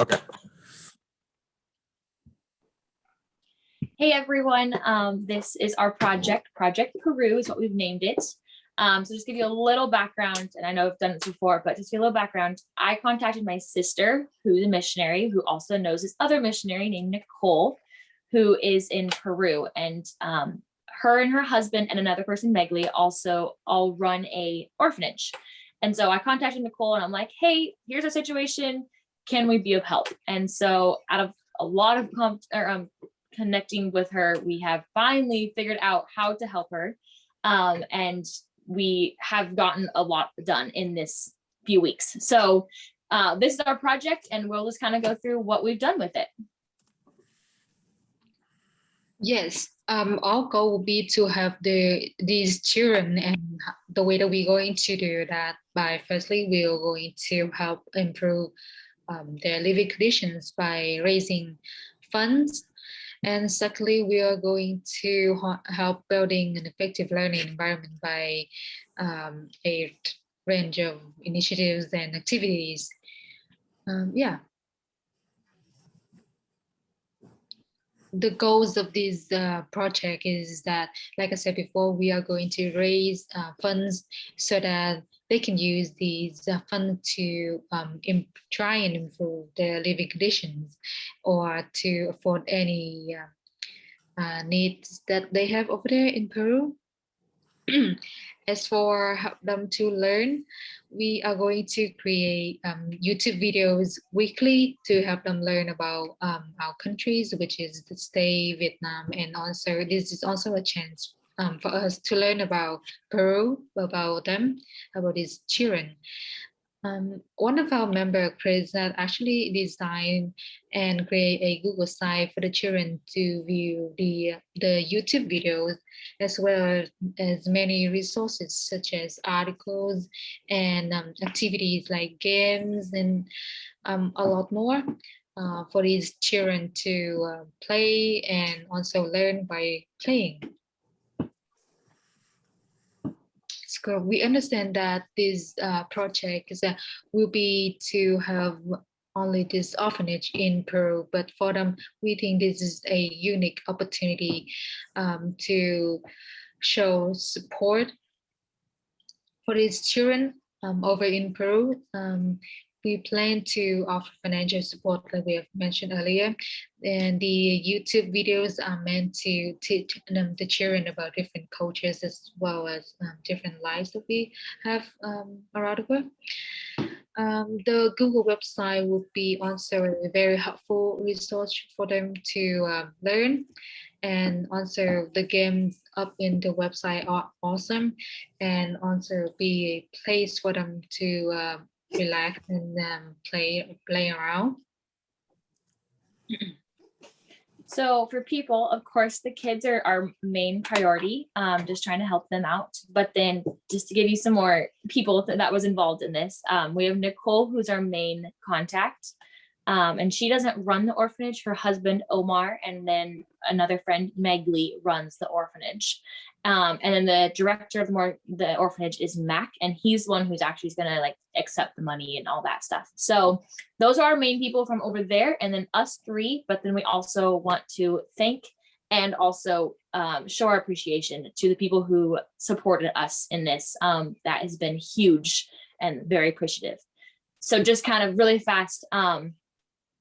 Okay. Hey everyone, this is our project. Project Peru is what we've named it. So just give you a little background, and I know I've done this before, but just give you a little background. I contacted my sister, who's a missionary, who also knows this other missionary named Nicole, who is in Peru. And her and her husband and another person, Megli, also all run a orphanage. And so I contacted Nicole and I'm like, hey, here's our situation. Can we be of help? And so out of a lot of connecting with her, we have finally figured out how to help her. And we have gotten a lot done in this few weeks. So this is our project, and we'll just kind of go through what we've done with it. Yes, our goal will be to have these children, and the way that we're going to do that by firstly, we're going to help improve their living conditions by raising funds. And secondly, we are going to help building an effective learning environment by a range of initiatives and activities. Yeah. The goals of this project is that, like I said before, we are going to raise funds so that they can use these funds to try and improve their living conditions or to afford any needs that they have over there in Peru. As for help them to learn, we are going to create YouTube videos weekly to help them learn about our countries, which is the state, Vietnam, and also this is also a chance for us to learn about Peru, about them, about these children. One of our member, Chris, actually designed and create a Google site for the children to view the YouTube videos, as well as many resources such as articles and activities like games and a lot more for these children to play and also learn by playing. So we understand that this project will be to have only this orphanage in Peru, but for them, we think this is a unique opportunity to show support for these children over in Peru. We plan to offer financial support, like we have mentioned earlier, and the YouTube videos are meant to teach them, the children, about different cultures as well as different lives that we have around the world. The Google website would be also a very helpful resource for them to learn. And also the games up in the website are awesome, and also be a place for them to relax and play around. So for people, of course, the kids are our main priority, just trying to help them out. But then just to give you some more people that was involved in this, we have Nicole, who's our main contact. And she doesn't run the orphanage. Her husband, Omar, and then another friend, Megli, runs the orphanage. And then the director of the orphanage is Mac, and he's the one who's actually going to like accept the money and all that stuff. So those are our main people from over there, and then us three. But then we also want to thank and also show our appreciation to the people who supported us in this. That has been huge and very appreciative. So just kind of really fast.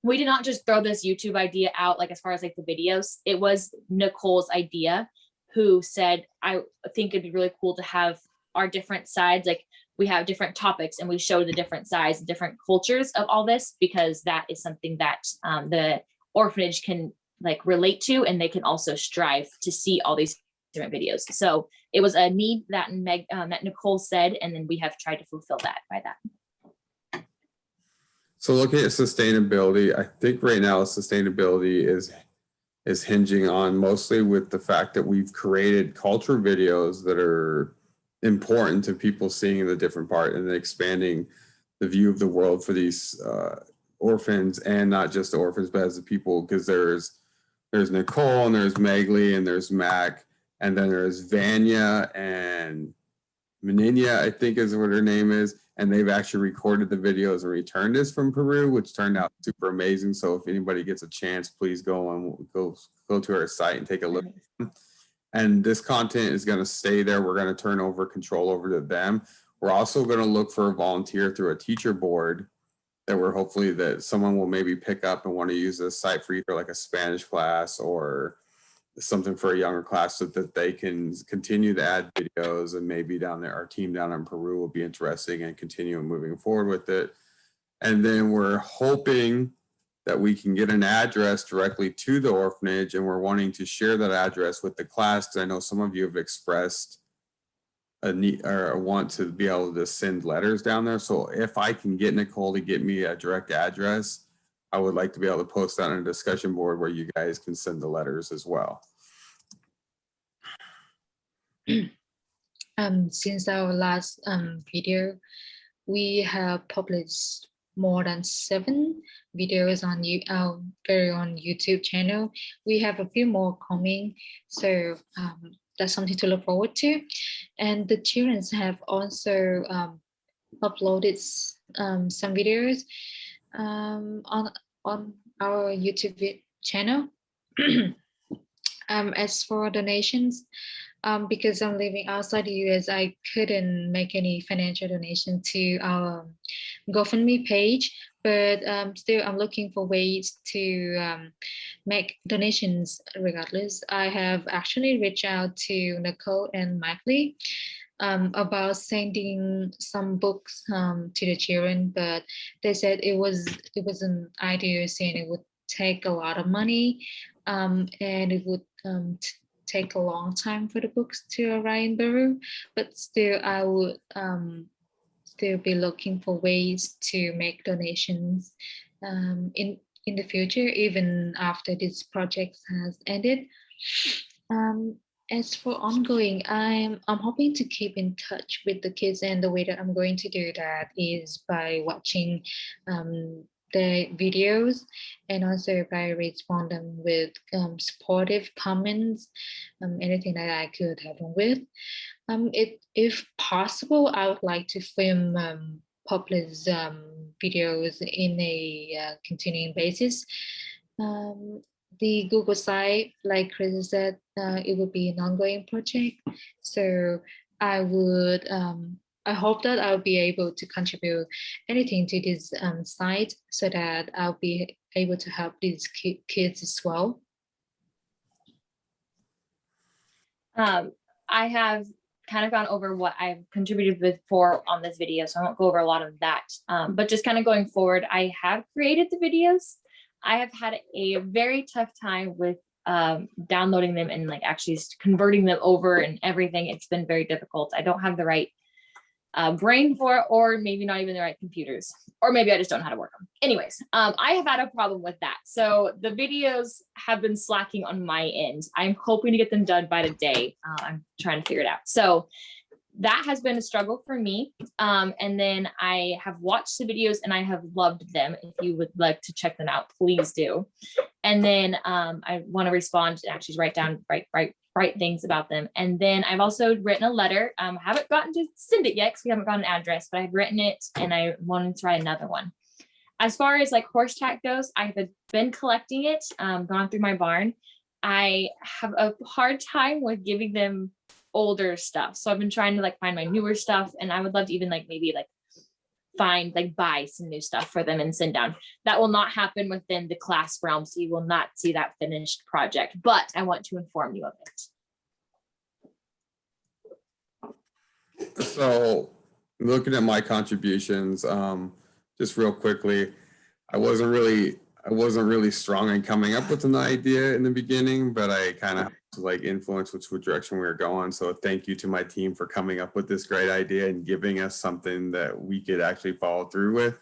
We did not just throw this YouTube idea out, like as far as like the videos. It was Nicole's idea, who said, I think it'd be really cool to have our different sides. Like we have different topics and we show the different sides and different cultures of all this, because that is something that the orphanage can like relate to, and they can also strive to see all these different videos. So it was a need that that Nicole said, and then we have tried to fulfill that by that. So looking at sustainability, I think right now sustainability is hinging on mostly with the fact that we've created culture videos that are important to people seeing the different part and expanding the view of the world for these orphans, and not just the orphans, but as the people, because there's Nicole and there's Megli and there's Mac, and then there's Vanya and Menina, I think is what her name is, and they've actually recorded the videos and returned us from Peru, which turned out super amazing. So if anybody gets a chance, please go to our site and take a look. And this content is going to stay there. We're going to turn over control over to them. We're also going to look for a volunteer through a teacher board that we're hopefully that someone will maybe pick up and want to use this site for either like a Spanish class or something for a younger class so that they can continue to add videos, and maybe down there, our team down in Peru will be interested in continuing moving forward with it. And then we're hoping that we can get an address directly to the orphanage, and we're wanting to share that address with the class because I know some of you have expressed a need or a want to be able to send letters down there. So if I can get Nicole to get me a direct address, I would like to be able to post that on a discussion board where you guys can send the letters as well. Since our last video, we have published more than 7 videos on our very own YouTube channel. We have a few more coming, so that's something to look forward to. And the children have also uploaded some videos on our YouTube channel. As for donations, because I'm living outside the US, I couldn't make any financial donation to our GoFundMe page, but still I'm looking for ways to make donations regardless. I have actually reached out to Nicole and Mikey about sending some books to the children, but they said it was an idea saying it would take a lot of money and it would take a long time for the books to arrive in Peru, but still I would still be looking for ways to make donations in the future, even after this project has ended. As for ongoing, I'm hoping to keep in touch with the kids, and the way that I'm going to do that is by watching the videos and also by responding with supportive comments, anything that I could help them with. If possible, I would like to film publish videos in a continuing basis. The Google site, like Chris said, it would be an ongoing project. So I would, I hope that I'll be able to contribute anything to this site so that I'll be able to help these kids as well. I have kind of gone over what I've contributed with for on this video, so I won't go over a lot of that. But just kind of going forward, I have created the videos. I have had a very tough time with downloading them and like actually converting them over and everything. It's been very difficult. I don't have the right brain for it, or maybe not even the right computers, or maybe I just don't know how to work them. Anyways, I have had a problem with that. So the videos have been slacking on my end. I'm hoping to get them done by today. I'm trying to figure it out. So that has been a struggle for me. And then I have watched the videos and I have loved them. If you would like to check them out, please do. And then I want to respond and actually write things about them. And then I've also written a letter. Haven't gotten to send it yet because we haven't got an address, but I've written it and I wanted to write another one. As far as like horse tack goes, I've been collecting it, gone through my barn. I have a hard time with giving them older stuff. So I've been trying to like find my newer stuff, and I would love to even like maybe like buy some new stuff for them and send down. That will not happen within the class realm, so you will not see that finished project, but I want to inform you of it. So looking at my contributions, just real quickly, I wasn't really strong in coming up with an idea in the beginning, but I kind of like influence which direction we were going. So thank you to my team for coming up with this great idea and giving us something that we could actually follow through with.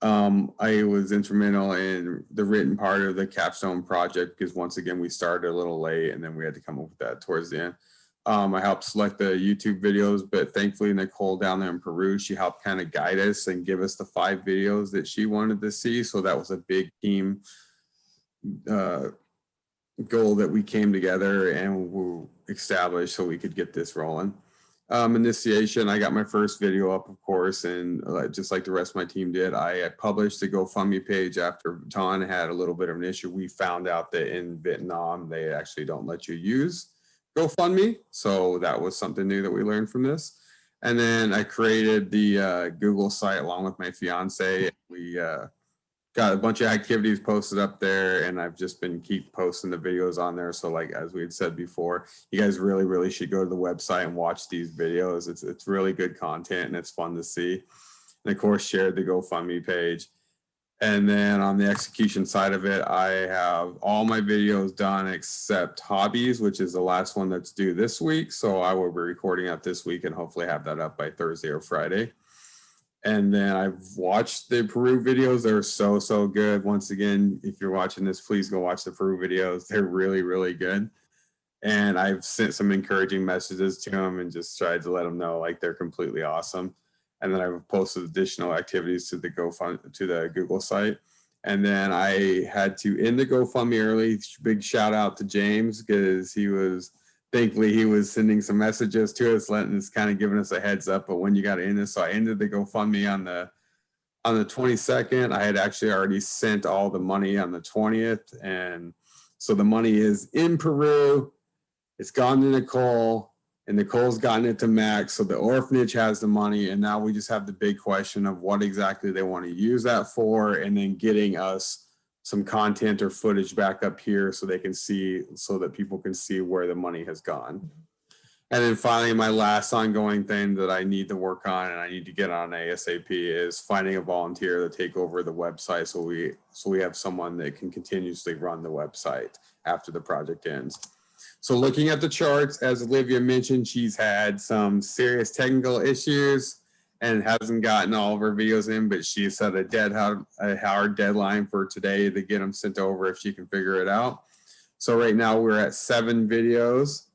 I was instrumental in the written part of the capstone project because once again, we started a little late and then we had to come up with that towards the end. I helped select the YouTube videos, but thankfully Nicole down there in Peru, she helped kind of guide us and give us the 5 videos that she wanted to see. So that was a big team goal that we came together and we established so we could get this rolling. initiation. I got my first video up, of course, and just like the rest of my team did, I published the GoFundMe page after Ton had a little bit of an issue. We found out that in Vietnam, they actually don't let you use GoFundMe. So that was something new that we learned from this. And then I created the Google site along with my fiance. We got a bunch of activities posted up there, and I've just been keep posting the videos on there. So like, as we had said before, you guys really should go to the website and watch these videos. It's really good content and it's fun to see. And of course, share the GoFundMe page. And then on the execution side of it, I have all my videos done except hobbies, which is the last one that's due this week. So I will be recording that this week and hopefully have that up by Thursday or Friday. And then I've watched the Peru videos. They're so good. Once again, if you're watching this, please go watch the Peru videos. They're really good. And I've sent some encouraging messages to them and just tried to let them know like they're completely awesome. And then I've posted additional activities to the Google site. And then I had to end the GoFundMe early. Big shout out to James, because thankfully he was sending some messages to us, letting us kind of giving us a heads up of when you got to end this. So I ended the GoFundMe on the 22nd. I had actually already sent all the money on the 20th. And so the money is in Peru. It's gone to Nicole, and Nicole's gotten it to Max. So the orphanage has the money. And now we just have the big question of what exactly they want to use that for, and then getting us some content or footage back up here so they can see, so that people can see where the money has gone. And then finally, my last ongoing thing that I need to work on and I need to get on ASAP is finding a volunteer to take over the website, so we have someone that can continuously run the website after the project ends. So looking at the charts, as Olivia mentioned, she's had some serious technical issues and hasn't gotten all of her videos in, but she set a hard deadline for today to get them sent over if she can figure it out. So right now we're at 7 videos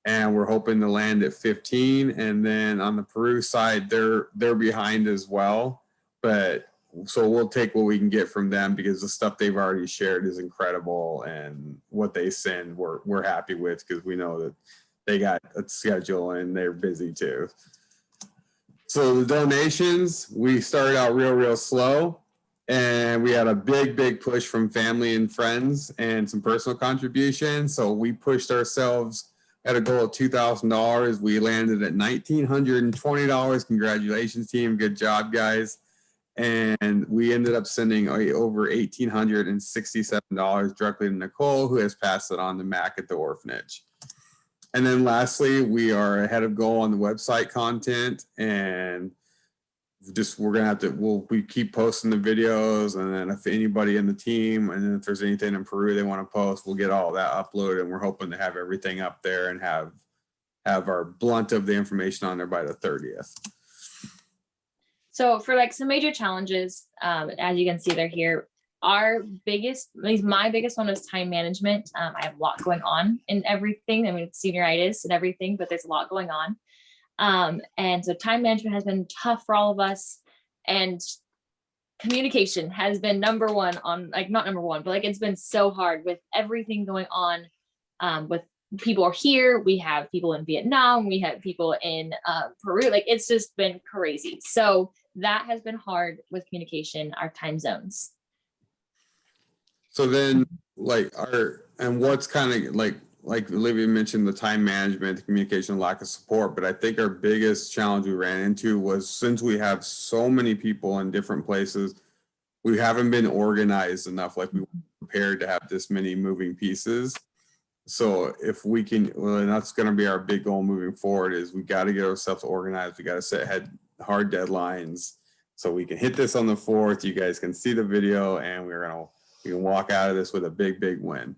and we're hoping to land at 15. And then on the Peru side, they're behind as well. But so we'll take what we can get from them, because the stuff they've already shared is incredible, and what they send we're happy with, because we know that they got a schedule and they're busy too. So the donations, we started out real slow, and we had a big push from family and friends and some personal contributions. So we pushed ourselves at a goal of $2,000. We landed at $1,920. Congratulations, team. Good job, guys. And we ended up sending over $1,867 directly to Nicole, who has passed it on to Mac at the orphanage. And then lastly, we are ahead of goal on the website content, and we keep posting the videos, and then if anybody in the team, and then if there's anything in Peru they want to post, we'll get all that uploaded, and we're hoping to have everything up there and have our blunt of the information on there by the 30th. So for like some major challenges, as you can see, they're here. Our biggest, at least my biggest one, was time management. I have a lot going on in everything. I mean, it's senioritis and everything, but there's a lot going on. And so time management has been tough for all of us, and communication has been number one on, like, not number one, but like, it's been so hard with everything going on. With people are here, we have people in Vietnam, we have people in Peru, like, it's just been crazy. So that has been hard with communication, our time zones. So then, what's kind of like Olivia mentioned, the time management, the communication, lack of support. But I think our biggest challenge we ran into was, since we have so many people in different places, we haven't been organized enough. Like, we were prepared to have this many moving pieces. So if we can, well, and that's going to be our big goal moving forward, is we got to get ourselves organized. We got to set hard deadlines so we can hit this on the 4th. You guys can see the video, and we can walk out of this with a big win.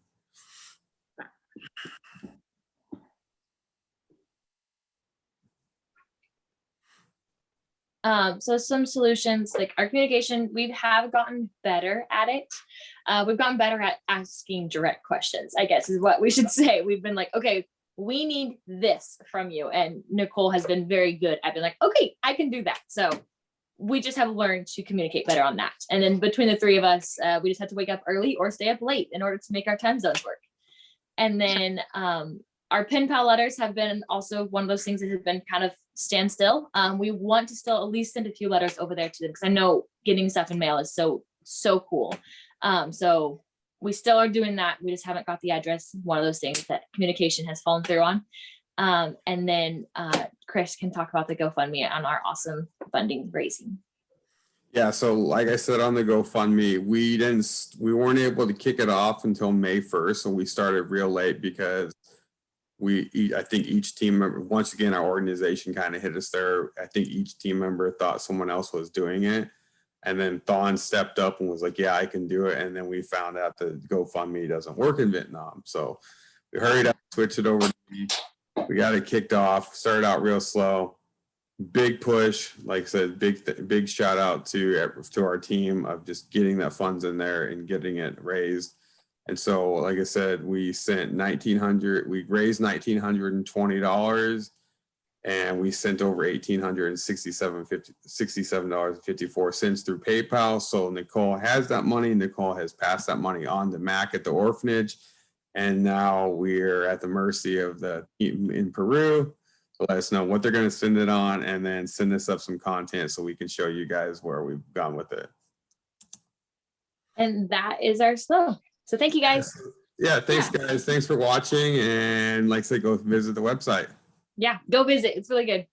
So some solutions, like our communication, we have gotten better at it. We've gotten better at asking direct questions, I guess is what we should say. We've been like, okay, we need this from you. And Nicole has been very good at being like, okay, I can do that. So we just have learned to communicate better on that. And then between the 3 of us, we just had to wake up early or stay up late in order to make our time zones work. And then our pen pal letters have been also one of those things that have been kind of standstill. We want to still at least send a few letters over there to them because I know getting stuff in mail is so cool. So we still are doing that. We just haven't got the address. One of those things that communication has fallen through on. And then Chris can talk about the GoFundMe on our awesome funding raising. Yeah, so like I said on the GoFundMe, we weren't able to kick it off until May 1st, so we started real late because I think each team member, once again, our organization kind of hit us there. I think each team member thought someone else was doing it. And then Thon stepped up and was like, yeah, I can do it. And then we found out that GoFundMe doesn't work in Vietnam. So we hurried up, switched it over to me. We got it kicked off, started out real slow. Big push, like I said, big shout out to our team of just getting that funds in there and getting it raised. And so, like I said, we sent we raised $1,920 and we sent over $1,867.54 through PayPal. So Nicole has that money. Nicole has passed that money on to Mac at the orphanage. And now we're at the mercy of the team in Peru. Let us know what they're going to send it on and then send us up some content so we can show you guys where we've gone with it. And that is our slow. So thank you guys. Yeah, thanks guys. Thanks for watching. And like I said, go visit the website. Yeah, go visit. It's really good.